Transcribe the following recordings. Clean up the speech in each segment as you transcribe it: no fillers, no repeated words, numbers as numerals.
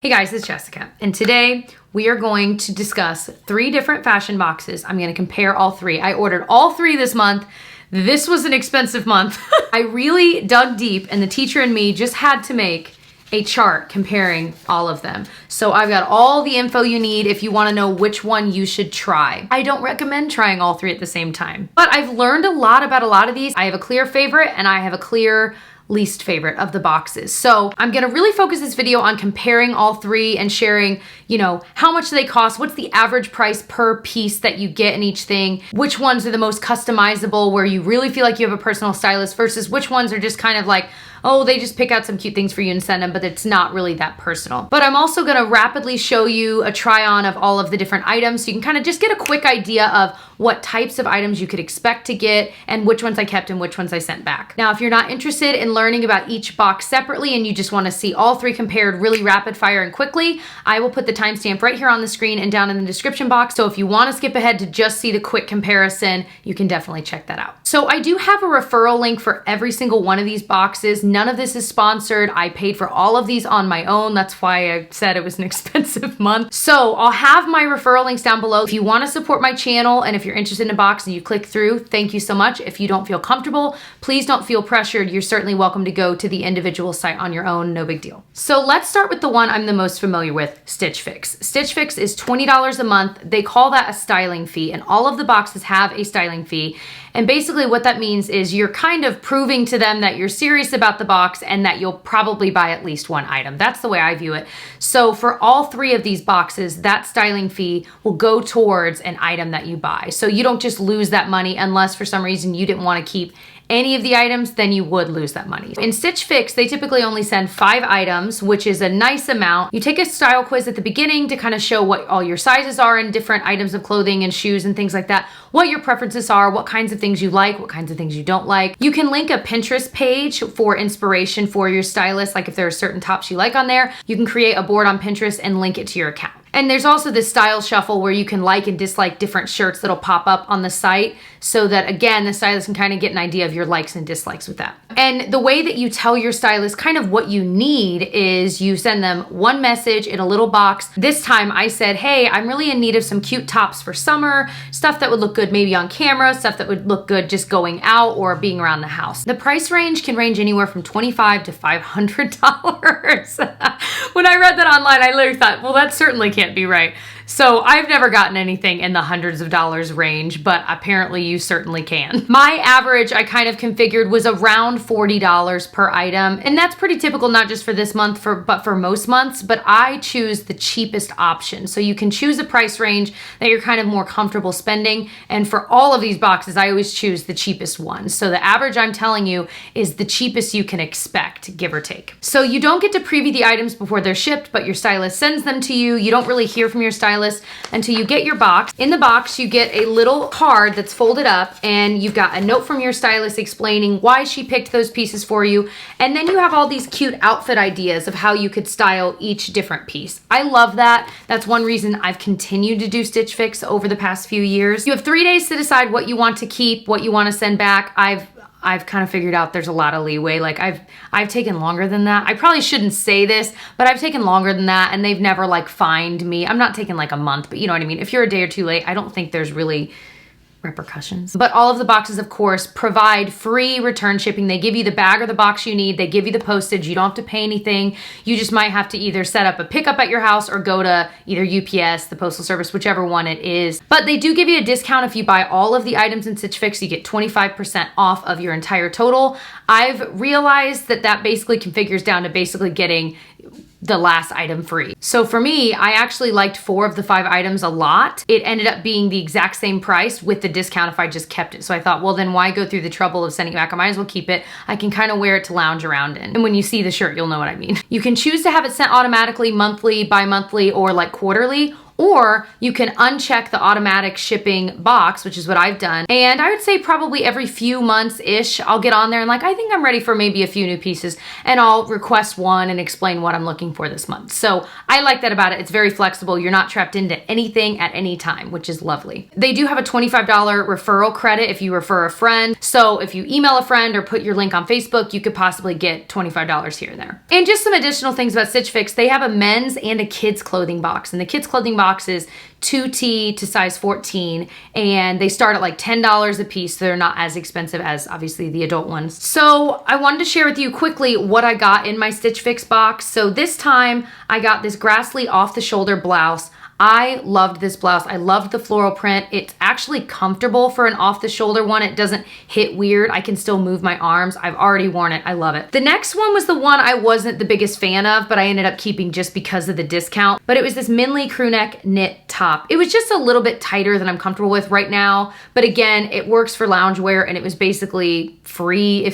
Hey guys, it's Jessica, and today we are going to discuss 3 different fashion boxes. I'm going to compare all 3. I ordered all 3 this month. This was an expensive month. I really dug deep, and the teacher and me just had to make a chart comparing all of them. So I've got all the info you need if you want to know which one you should try. I don't recommend trying all 3 at the same time, but I've learned a lot about a lot of these. I have a clear favorite and I have a clear least favorite of the boxes. So I'm gonna really focus this video on comparing all 3 and sharing, how much they cost, what's the average price per piece that you get in each thing, which ones are the most customizable where you really feel like you have a personal stylist versus which ones are just kind of like, oh, they just pick out some cute things for you and send them, but it's not really that personal. But I'm also gonna rapidly show you a try on of all of the different items so you can kind of just get a quick idea of what types of items you could expect to get and which ones I kept and which ones I sent back. Now, if you're not interested in learning about each box separately and you just wanna see all 3 compared really rapid fire and quickly, I will put the timestamp right here on the screen and down in the description box. So if you wanna skip ahead to just see the quick comparison, you can definitely check that out. So I do have a referral link for every single one of these boxes. None of this is sponsored. I paid for all of these on my own. That's why I said it was an expensive month. So I'll have my referral links down below. If you want to support my channel and if you're interested in a box and you click through, thank you so much. If you don't feel comfortable, please don't feel pressured. You're certainly welcome to go to the individual site on your own. No big deal. So let's start with the one I'm the most familiar with, Stitchfix. Stitchfix is $20 a month. They call that a styling fee, and all of the boxes have a styling fee. And basically what that means is you're kind of proving to them that you're serious about the box and that you'll probably buy at least one item. That's the way I view it. So for all 3 of these boxes, that styling fee will go towards an item that you buy. So you don't just lose that money unless for some reason you didn't want to keep any of the items, then you would lose that money. In Stitch Fix, they typically only send 5 items, which is a nice amount. You take a style quiz at the beginning to kind of show what all your sizes are in different items of clothing and shoes and things like that, what your preferences are, what kinds of things you like, what kinds of things you don't like. You can link a Pinterest page for inspiration for your stylist, like if there are certain tops you like on there, you can create a board on Pinterest and link it to your account. And there's also this style shuffle where you can like and dislike different shirts that'll pop up on the site so that, again, the stylist can kind of get an idea of your likes and dislikes with that. And the way that you tell your stylist kind of what you need is you send them one message in a little box. This time I said, hey, I'm really in need of some cute tops for summer, stuff that would look good maybe on camera, stuff that would look good just going out or being around the house. The price range can range anywhere from $25 to $500. When I read that online, I literally thought, well, that certainly can't be right. So I've never gotten anything in the hundreds of dollars range, but apparently you certainly can. My average I kind of configured was around $40 per item. And that's pretty typical, not just for this month, but for most months, but I choose the cheapest option. So you can choose a price range that you're kind of more comfortable spending. And for all of these boxes, I always choose the cheapest one. So the average I'm telling you is the cheapest you can expect, give or take. So you don't get to preview the items before they're shipped, but your stylist sends them to you. You don't really hear from your stylist until you get your box. In the box, you get a little card that's folded up and you've got a note from your stylist explaining why she picked those pieces for you. And then you have all these cute outfit ideas of how you could style each different piece. I love that. That's one reason I've continued to do Stitch Fix over the past few years. You have 3 days to decide what you want to keep, what you want to send back. I've kind of figured out there's a lot of leeway. Like I've taken longer than that. I probably shouldn't say this, but I've taken longer than that and they've never like fined me. I'm not taking like a month, but you know what I mean? If you're a day or 2 late, I don't think there's really repercussions. But all of the boxes, of course, provide free return shipping. They give you the bag or the box you need. They give you the postage. You don't have to pay anything. You just might have to either set up a pickup at your house or go to either UPS, the Postal Service, whichever one it is. But they do give you a discount if you buy all of the items in Stitch Fix. You get 25% off of your entire total. I've realized that that basically configures down to basically getting the last item free. So for me, I actually liked 4 of the 5 items a lot. It ended up being the exact same price with the discount if I just kept it. So I thought, well, then why go through the trouble of sending it back? I might as well keep it. I can kind of wear it to lounge around in. And when you see the shirt, you'll know what I mean. You can choose to have it sent automatically, monthly, bi-monthly, or like quarterly, or you can uncheck the automatic shipping box, which is what I've done. And I would say probably every few months-ish, I'll get on there and like, I think I'm ready for maybe a few new pieces, and I'll request one and explain what I'm looking for this month. So I like that about it. It's very flexible. You're not trapped into anything at any time, which is lovely. They do have a $25 referral credit if you refer a friend. So if you email a friend or put your link on Facebook, you could possibly get $25 here and there. And just some additional things about Stitch Fix, they have a men's and a kids clothing box. And the kids clothing box is 2T to size 14, and they start at like $10 a piece. So they're not as expensive as obviously the adult ones. So I wanted to share with you quickly what I got in my Stitch Fix box. So this time I got this Grassley off the shoulder blouse. I loved this blouse. I loved the floral print. It's actually comfortable for an off-the-shoulder one. It doesn't hit weird. I can still move my arms. I've already worn it. I love it. The next one was the one I wasn't the biggest fan of, but I ended up keeping just because of the discount. But it was this Minley crew neck knit top. It was just a little bit tighter than I'm comfortable with right now. But again, it works for loungewear, and it was basically free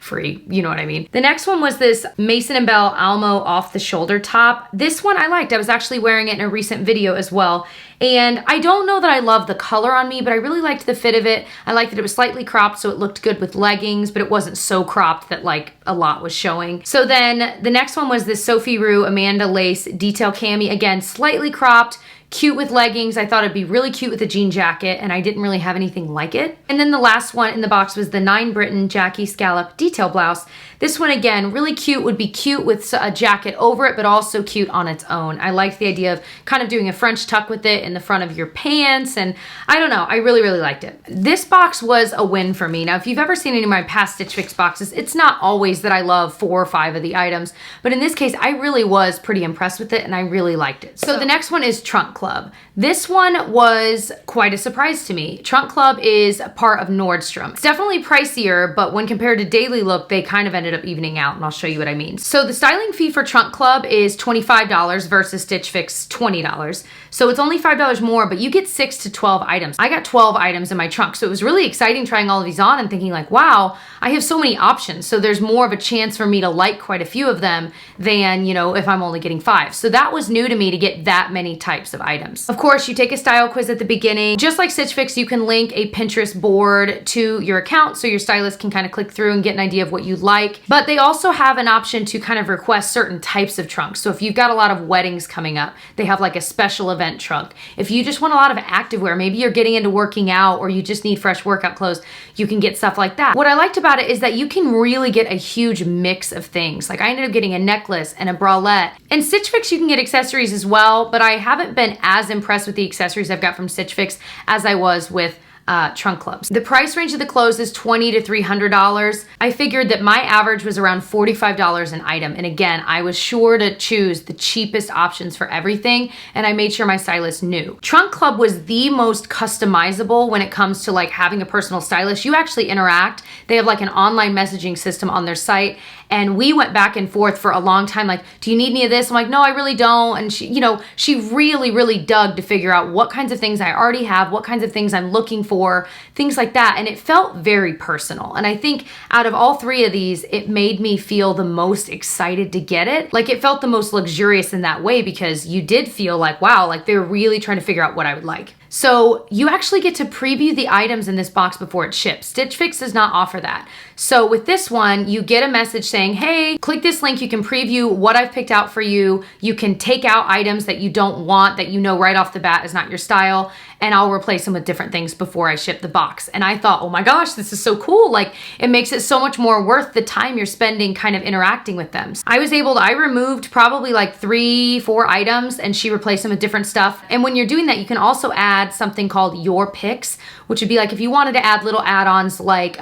free, you know what I mean. The next one was this Mason & Bell Almo off-the-shoulder top. This one I liked. I was actually wearing it in a recent video as well. And I don't know that I love the color on me, but I really liked the fit of it. I liked that it was slightly cropped, so it looked good with leggings, but it wasn't so cropped that like a lot was showing. So then the next one was this Sophie Rue Amanda Lace detail cami. Again, slightly cropped, cute with leggings. I thought it'd be really cute with a jean jacket, and I didn't really have anything like it. And then the last one in the box was the 9 Britain Jackie Scallop detail blouse. This one, again, really cute, would be cute with a jacket over it, but also cute on its own. I liked the idea of kind of doing a French tuck with it in the front of your pants, and I don't know, I really, really liked it. This box was a win for me. Now, if you've ever seen any of my past Stitch Fix boxes, it's not always that I love 4 or 5 of the items, but in this case, I really was pretty impressed with it, and I really liked it. So the next one is Trunk Club. This one was quite a surprise to me. Trunk Club is a part of Nordstrom. It's definitely pricier, but when compared to Dailylook, they kind of ended up evening out, and I'll show you what I mean. So the styling fee for Trunk Club is $25 versus Stitch Fix $20. So it's only $5 more, but you get 6 to 12 items. I got 12 items in my trunk, so it was really exciting trying all of these on and thinking like, wow, I have so many options. So there's more of a chance for me to like quite a few of them than, you know, if I'm only getting 5. So that was new to me to get that many types of items. Of course, you take a style quiz at the beginning. Just like Stitch Fix, you can link a Pinterest board to your account so your stylist can kind of click through and get an idea of what you like. But they also have an option to kind of request certain types of trunks. So if you've got a lot of weddings coming up, they have like a special event trunk. If you just want a lot of activewear, maybe you're getting into working out or you just need fresh workout clothes, you can get stuff like that. What I liked about it is that you can really get a huge mix of things. Like I ended up getting a necklace and a bralette. And Stitch Fix, you can get accessories as well, but I haven't been as impressed with the accessories I've got from Stitch Fix as I was with Trunk Clubs. The price range of the clothes is $20 to $300. I figured that my average was around $45 an item. And again, I was sure to choose the cheapest options for everything, and I made sure my stylist knew. Trunk Club was the most customizable when it comes to like having a personal stylist. You actually interact. They have like an online messaging system on their site, and we went back and forth for a long time, like, do you need any of this? I'm like, no, I really don't. And she, you know, she really, really dug to figure out what kinds of things I already have, what kinds of things I'm looking for, things like that. And it felt very personal. And I think out of all 3 of these, it made me feel the most excited to get it. Like it felt the most luxurious in that way because you did feel like, wow, like they were really trying to figure out what I would like. So you actually get to preview the items in this box before it ships. Stitch Fix does not offer that. So with this one, you get a message saying, hey, click this link. You can preview what I've picked out for you. You can take out items that you don't want, that you know right off the bat is not your style, and I'll replace them with different things before I ship the box. And I thought, oh my gosh, this is so cool. Like it makes it so much more worth the time you're spending kind of interacting with them. I removed probably like 3-4 items and she replaced them with different stuff. And when you're doing that, you can also add something called Your Picks, which would be like if you wanted to add little add-ons like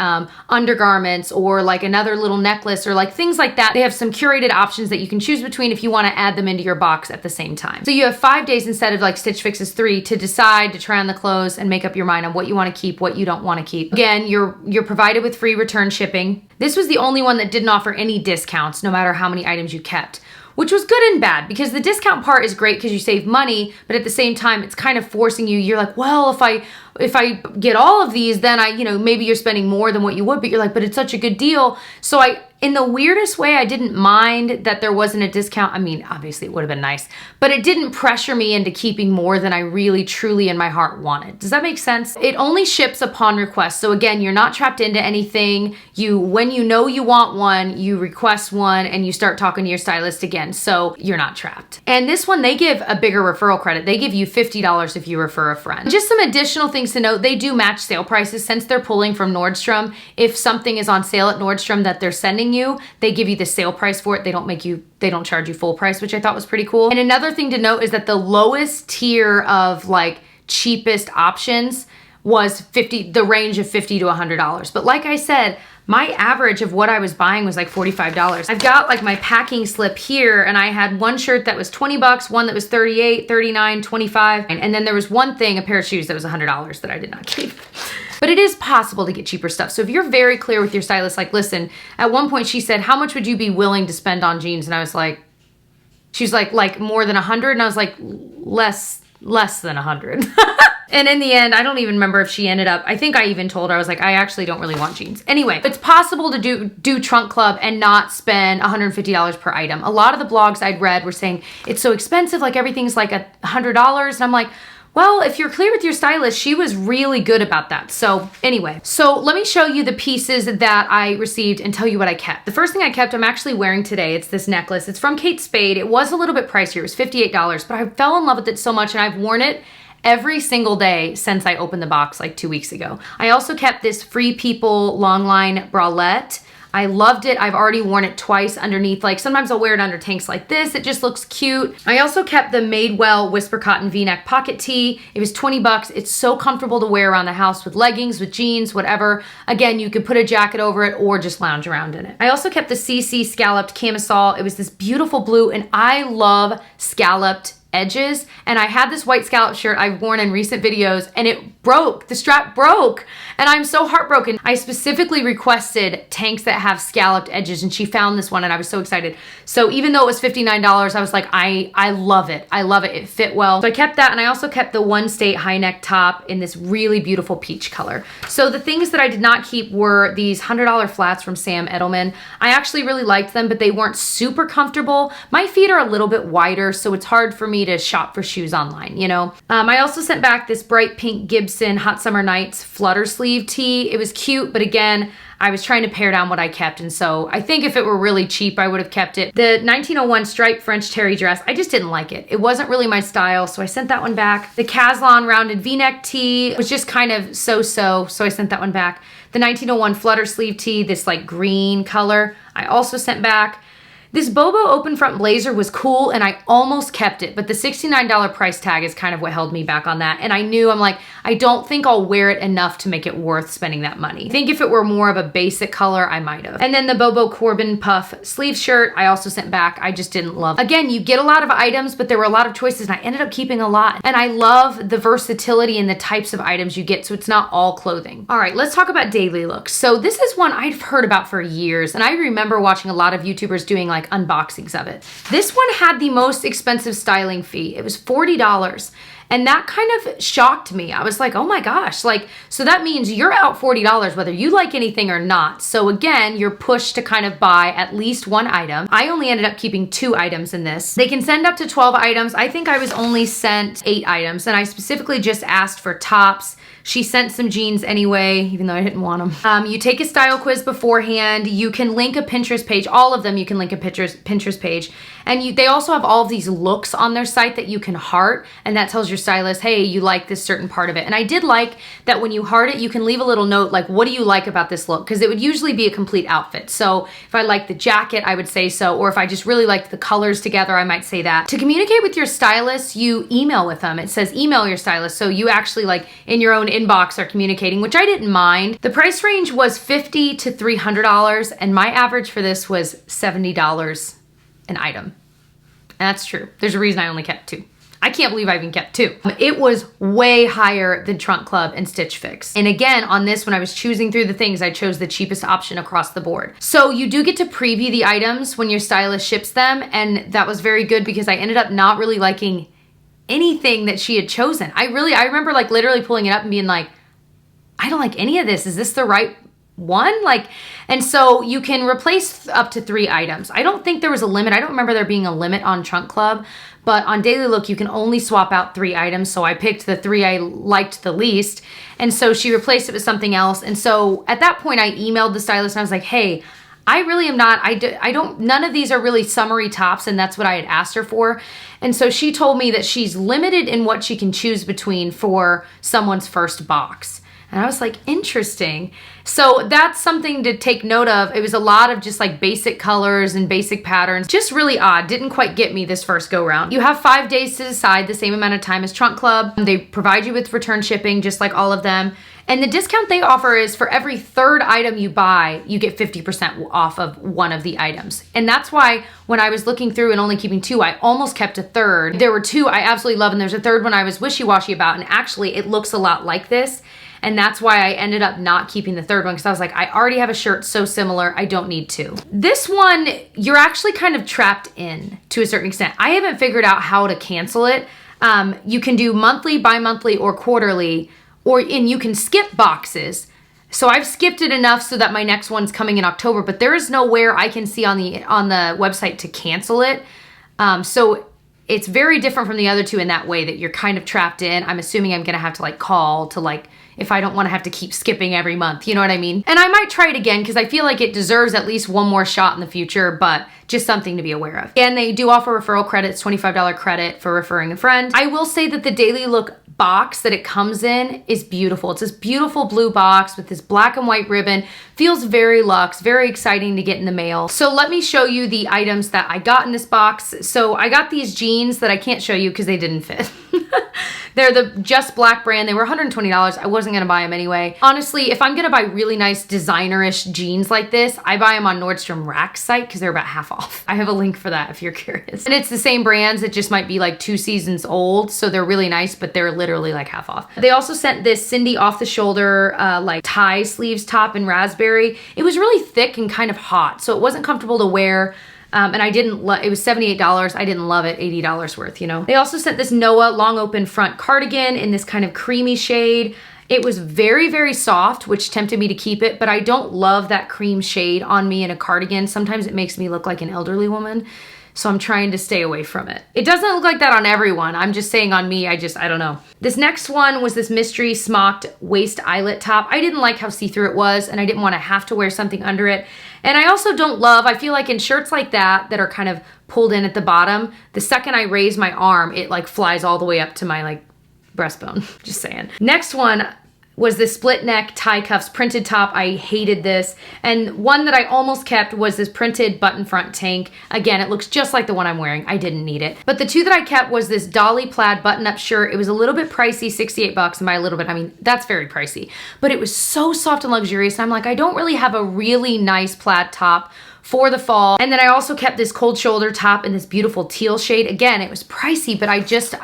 undergarments or like another little necklace or like things like that. They have some curated options that you can choose between if you want to add them into your box at the same time. So you have 5 days instead of like Stitch Fix's 3 to decide, to try on the clothes and make up your mind on what you want to keep, what you don't want to keep. Again, you're provided with free return shipping. This was the only one that didn't offer any discounts no matter how many items you kept, which was good and bad because the discount part is great because you save money, but at the same time, it's kind of forcing you. You're like, well, if I get all of these, then maybe you're spending more than what you would, but you're like, but it's such a good deal. So I in the weirdest way, I didn't mind that there wasn't a discount. I mean, obviously it would have been nice, but it didn't pressure me into keeping more than I really truly in my heart wanted. Does that make sense? It only ships upon request. So again, you're not trapped into anything. When you know you want one, you request one and you start talking to your stylist again. So you're not trapped. And this one, they give a bigger referral credit. They give you $50 if you refer a friend. Just some additional things to note. They do match sale prices since they're pulling from Nordstrom. If something is on sale at Nordstrom that they're sending you, they give you the sale price for it. They don't charge you full price, which I thought was pretty cool. And another thing to note is that the lowest tier of like cheapest options was the range of $50 to $100. But like I said, my average of what I was buying was like $45. I've got like my packing slip here, and I had one shirt that was 20 bucks, one that was 38, 39, 25. And then there was one thing, a pair of shoes that was $100 that I did not keep. But it is possible to get cheaper stuff. So if you're very clear with your stylist, like, listen, at one point she said, how much would you be willing to spend on jeans? And I was like, she's like more than 100. And I was like, less than 100. And in the end, I don't even remember if she ended up, I think I even told her, I was like, I actually don't really want jeans. Anyway, it's possible to do Trunk Club and not spend $150 per item. A lot of the blogs I'd read were saying, it's so expensive, like everything's like $100. And I'm like, well, if you're clear with your stylist, she was really good about that. So anyway, so let me show you the pieces that I received and tell you what I kept. The first thing I kept, I'm actually wearing today. It's this necklace. It's from Kate Spade. It was a little bit pricier. It was $58, but I fell in love with it so much and I've worn it every single day since I opened the box like 2 weeks ago. I also kept this Free People long line bralette. I loved it. I've already worn it twice underneath. Like sometimes I'll wear it under tanks like this. It just looks cute. I also kept the Madewell Whisper Cotton V-neck pocket tee. It was 20 bucks. It's so comfortable to wear around the house with leggings, with jeans, whatever. Again, you could put a jacket over it or just lounge around in it. I also kept the CC scalloped camisole. It was this beautiful blue, and I love scalloped edges. And I had this white scallop shirt I've worn in recent videos and it broke. The strap broke and I'm so heartbroken. I specifically requested tanks that have scalloped edges and she found this one and I was so excited. So even though it was $59, I was like, I love it. I love it. It fit well. So I kept that, and I also kept the One State high neck top in this really beautiful peach color. So the things that I did not keep were these $100 flats from Sam Edelman. I actually really liked them, but they weren't super comfortable. My feet are a little bit wider, so it's hard for me to shop for shoes online, you know? I also sent back this bright pink Gibson Hot Summer Nights flutter sleeve tee. It was cute, but again, I was trying to pare down what I kept, and so I think if it were really cheap, I would have kept it. The 1901 striped French terry dress, I just didn't like it. It wasn't really my style, so I sent that one back. The Caslon rounded V-neck tee was just kind of so-so, so I sent that one back. The 1901 flutter sleeve tee, this like green color, I also sent back. This Bobo open front blazer was cool and I almost kept it, but the $69 price tag is kind of what held me back on that. And I knew, I'm like, I don't think I'll wear it enough to make it worth spending that money. I think if it were more of a basic color, I might have. And then the Bobo Corbin puff sleeve shirt, I also sent back. I just didn't love. Again, you get a lot of items, but there were a lot of choices and I ended up keeping a lot. And I love the versatility in the types of items you get, so it's not all clothing. All right, let's talk about Dailylook. So this is one I've heard about for years, and I remember watching a lot of YouTubers doing like unboxings of it. This one had the most expensive styling fee. It was $40. And that kind of shocked me. I was like, oh my gosh, like, so that means you're out $40 whether you like anything or not. So again, you're pushed to kind of buy at least one item. I only ended up keeping 2 items in this. They can send up to 12 items. I think I was only sent 8 items, and I specifically just asked for tops. She sent some jeans anyway, even though I didn't want them. You take a style quiz beforehand. You can link a Pinterest page. All of them, you can link a Pinterest page. And they also have all of these looks on their site that you can heart, and that tells your stylist, hey, you like this certain part of it. And I did like that when you heart it, you can leave a little note like, what do you like about this look? Because it would usually be a complete outfit. So if I liked the jacket, I would say so. Or if I just really liked the colors together, I might say that. To communicate with your stylist, you email with them. It says email your stylist. So you actually like in your own inbox are communicating, which I didn't mind. The price range was $50 to $300, and my average for this was $70 an item. And that's true. There's a reason I only kept 2. I can't believe I even kept 2. It was way higher than Trunk Club and Stitchfix. And again, on this, when I was choosing through the things, I chose the cheapest option across the board. So you do get to preview the items when your stylist ships them, and that was very good because I ended up not really liking anything that she had chosen. I remember like literally pulling it up and being like, I don't like any of this. Is this the right one, like, and so you can replace up to 3 items. I don't think there was a limit. I don't remember there being a limit on Trunk Club, but on Dailylook, you can only swap out 3 items. So I picked the 3 I liked the least. And so she replaced it with something else. And so at that point I emailed the stylist and I was like, hey, I really am not, none of these are really summery tops, and that's what I had asked her for. And so she told me that she's limited in what she can choose between for someone's first box. And I was like, interesting. So that's something to take note of. It was a lot of just like basic colors and basic patterns. Just really odd. Didn't quite get me this first go round. You have 5 days to decide, the same amount of time as Trunk Club. They provide you with return shipping, just like all of them. And the discount they offer is for every 3rd item you buy, you get 50% off of one of the items. And that's why when I was looking through and only keeping 2, I almost kept a 3rd. There were 2 I absolutely love, and there's a 3rd one I was wishy-washy about, and actually it looks a lot like this. And that's why I ended up not keeping the 3rd one, because I was like, I already have a shirt so similar, I don't need 2. This one, you're actually kind of trapped in to a certain extent. I haven't figured out how to cancel it. You can do monthly, bi-monthly, or quarterly, and you can skip boxes. So I've skipped it enough so that my next one's coming in October, but there is nowhere I can see on the website to cancel it. So it's very different from the other 2 in that way that you're kind of trapped in. I'm assuming I'm gonna have to like call to like, if I don't want to have to keep skipping every month, you know what I mean? And I might try it again because I feel like it deserves at least one more shot in the future, but just something to be aware of. And they do offer referral credits, $25 credit for referring a friend. I will say that the Dailylook box that it comes in is beautiful. It's this beautiful blue box with this black and white ribbon. Feels very luxe, very exciting to get in the mail. So let me show you the items that I got in this box. So I got these jeans that I can't show you because they didn't fit. They're the Just Black brand. They were $120. I wasn't gonna buy them anyway. Honestly, if I'm gonna buy really nice designer-ish jeans like this, I buy them on Nordstrom Rack's site because they're about half off. I have a link for that if you're curious. And it's the same brands, it just might be like 2 seasons old. So they're really nice, but they're literally like half off. They also sent this Cindy off the shoulder like tie sleeves top in raspberry. It was really thick and kind of hot, so it wasn't comfortable to wear. And I didn't it was $78. I didn't love it, $80 worth, you know. They also sent this Noah long open front cardigan in this kind of creamy shade. It was very, very soft, which tempted me to keep it, but I don't love that cream shade on me in a cardigan. Sometimes it makes me look like an elderly woman, so I'm trying to stay away from it. It doesn't look like that on everyone. I'm just saying on me, I don't know. This next one was this mystery smocked waist eyelet top. I didn't like how see-through it was, and I didn't want to have to wear something under it. And I also don't love, I feel like in shirts like that are kind of pulled in at the bottom, the second I raise my arm, it like flies all the way up to my like breastbone, just saying. Next one was this split neck tie cuffs printed top. I hated this. And one that I almost kept was this printed button front tank. Again, it looks just like the one I'm wearing. I didn't need it. But the 2 that I kept was this Dolly plaid button up shirt. It was a little bit pricey, $68, and by a little bit, I mean, that's very pricey. But it was so soft and luxurious. And I'm like, I don't really have a really nice plaid top for the fall. And then I also kept this cold shoulder top in this beautiful teal shade. Again, it was pricey, but I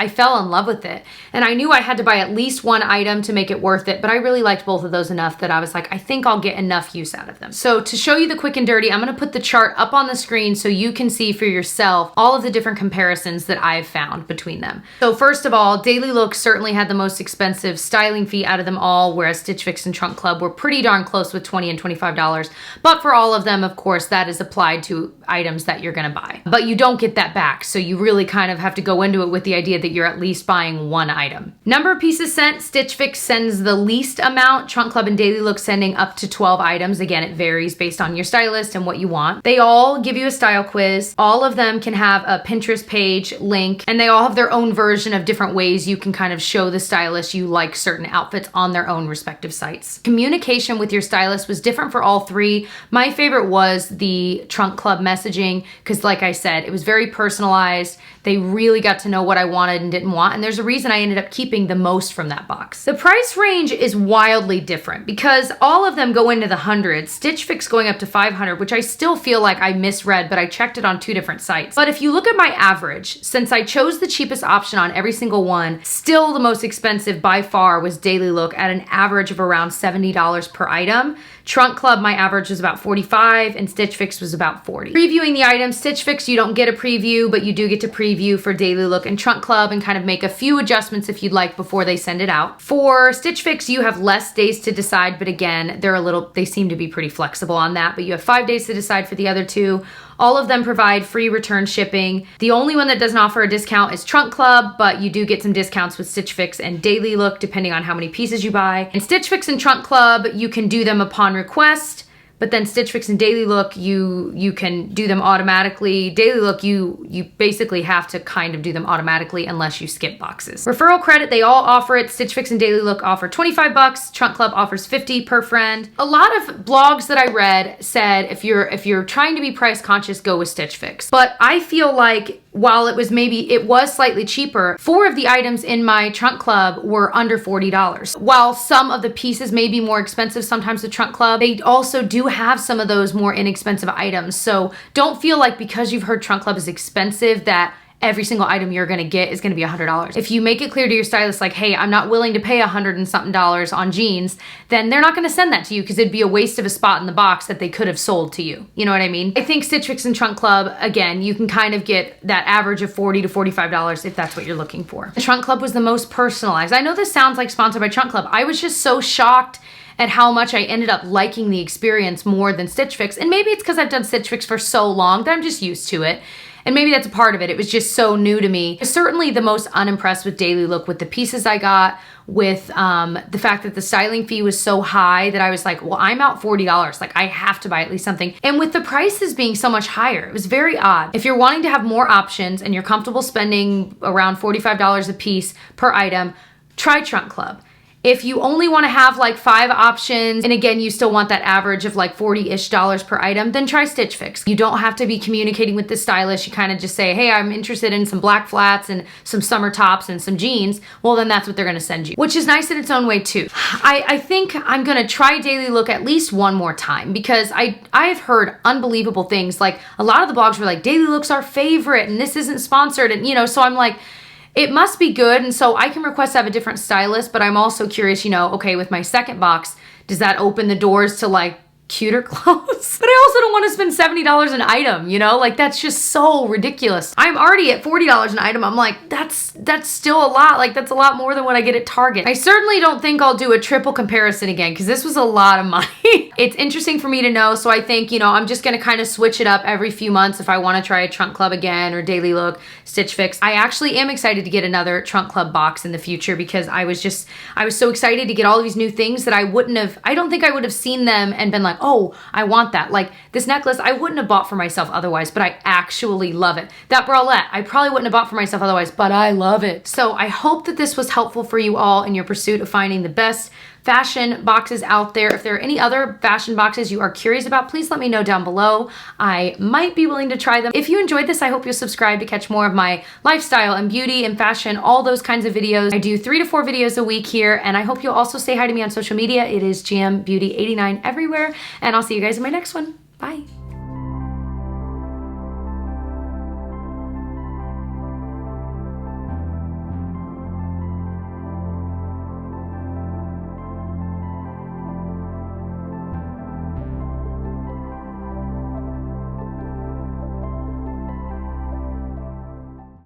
fell in love with it. And I knew I had to buy at least 1 item to make it worth it, but I really liked both of those enough that I was like, I think I'll get enough use out of them. So to show you the quick and dirty, I'm gonna put the chart up on the screen so you can see for yourself all of the different comparisons that I've found between them. So first of all, Dailylook certainly had the most expensive styling fee out of them all, whereas Stitchfix and Trunk Club were pretty darn close with $20 and $25. But for all of them, of course, that is applied to items that you're gonna buy. But you don't get that back, so you really kind of have to go into it with the idea that you're at least buying 1 item. Number of pieces sent, Stitch Fix sends the least amount, Trunk Club and Dailylook sending up to 12 items. Again, it varies based on your stylist and what you want. They all give you a style quiz. All of them can have a Pinterest page link, and they all have their own version of different ways you can kind of show the stylist you like certain outfits on their own respective sites. Communication with your stylist was different for all 3. My favorite was the Trunk Club messaging, because like I said, it was very personalized. They really got to know what I wanted and didn't want, and there's a reason I ended up keeping the most from that box. The price range is wildly different because all of them go into the hundreds. Stitch Fix going up to 500, which I still feel like I misread, but I checked it on 2 different sites. But if you look at my average, since I chose the cheapest option on every single one, still the most expensive by far was Dailylook at an average of around $70 per item. Trunk Club, my average was about 45, and Stitchfix was about 40. Previewing the items, Stitch Fix, you don't get a preview, but you do get to preview for Dailylook and Trunk Club and kind of make a few adjustments if you'd like before they send it out. For Stitch Fix, you have less days to decide, but again, they seem to be pretty flexible on that, but you have 5 days to decide for the other two. All of them provide free return shipping. The only one that doesn't offer a discount is Trunk Club, but you do get some discounts with Stitch Fix and Dailylook depending on how many pieces you buy. And Stitch Fix and Trunk Club, you can do them upon request, but then Stitch Fix and Dailylook, you can do them automatically. Dailylook, you basically have to kind of do them automatically unless you skip boxes. Referral credit, they all offer it. Stitch Fix and Dailylook offer 25 bucks. Trunk Club offers 50 per friend. A lot of blogs that I read said if you're trying to be price conscious, go with Stitch Fix. But I feel like while it was slightly cheaper, 4 of the items in my Trunk Club were under $40. While some of the pieces may be more expensive, sometimes the Trunk Club, they also do have some of those more inexpensive items. So don't feel like because you've heard Trunk Club is expensive that every single item you're gonna get is gonna be $100. If you make it clear to your stylist, like, hey, I'm not willing to pay $100 and something on jeans, then they're not gonna send that to you because it'd be a waste of a spot in the box that they could have sold to you. You know what I mean? I think Stitch Fix and Trunk Club, again, you can kind of get that average of $40 to $45 if that's what you're looking for. The Trunk Club was the most personalized. I know this sounds like sponsored by Trunk Club. I was just so shocked at how much I ended up liking the experience more than Stitch Fix. And maybe it's because I've done Stitch Fix for so long that I'm just used to it. And maybe that's a part of it. It was just so new to me. I was certainly the most unimpressed with Dailylook with the pieces I got, with the fact that the styling fee was so high that I was like, well, I'm out $40. Like, I have to buy at least something. And with the prices being so much higher, it was very odd. If you're wanting to have more options and you're comfortable spending around $45 a piece per item, try Trunk Club. If you only want to have like 5 options, and again, you still want that average of like $40-ish per item, then try Stitch Fix. You don't have to be communicating with the stylist. You kind of just say, hey, I'm interested in some black flats and some summer tops and some jeans. Well, then that's what they're going to send you, which is nice in its own way too. I think I'm going to try Dailylook at least one more time because I've heard unbelievable things. Like, a lot of the blogs were like, Dailylook's our favorite and this isn't sponsored. And, you know, so I'm like, it must be good, and so I can request to have a different stylist, but I'm also curious, you know, okay, with my second box, does that open the doors to like cuter clothes? But I also don't want to spend $70 an item, you know? Like, that's just so ridiculous. I'm already at $40 an item. I'm like, that's still a lot. Like, that's a lot more than what I get at Target. I certainly don't think I'll do a triple comparison again because this was a lot of money. It's interesting for me to know, so I think, you know, I'm just gonna kind of switch it up every few months if I want to try a Trunk Club again or Dailylook, Stitch Fix. I actually am excited to get another Trunk Club box in the future because I was so excited to get all of these new things that I don't think I would have seen them and been like, oh, I want that. Like, this necklace, I wouldn't have bought for myself otherwise, but I actually love it. That bralette, I probably wouldn't have bought for myself otherwise, but I love it. So I hope that this was helpful for you all in your pursuit of finding the best fashion boxes out there. If there are any other fashion boxes you are curious about, please let me know down below. I might be willing to try them. If you enjoyed this, I hope you'll subscribe to catch more of my lifestyle and beauty and fashion, all those kinds of videos. I do 3 to 4 videos a week here, and I hope you'll also say hi to me on social media. It is GM Beauty 89 everywhere, and I'll see you guys in my next one. Bye.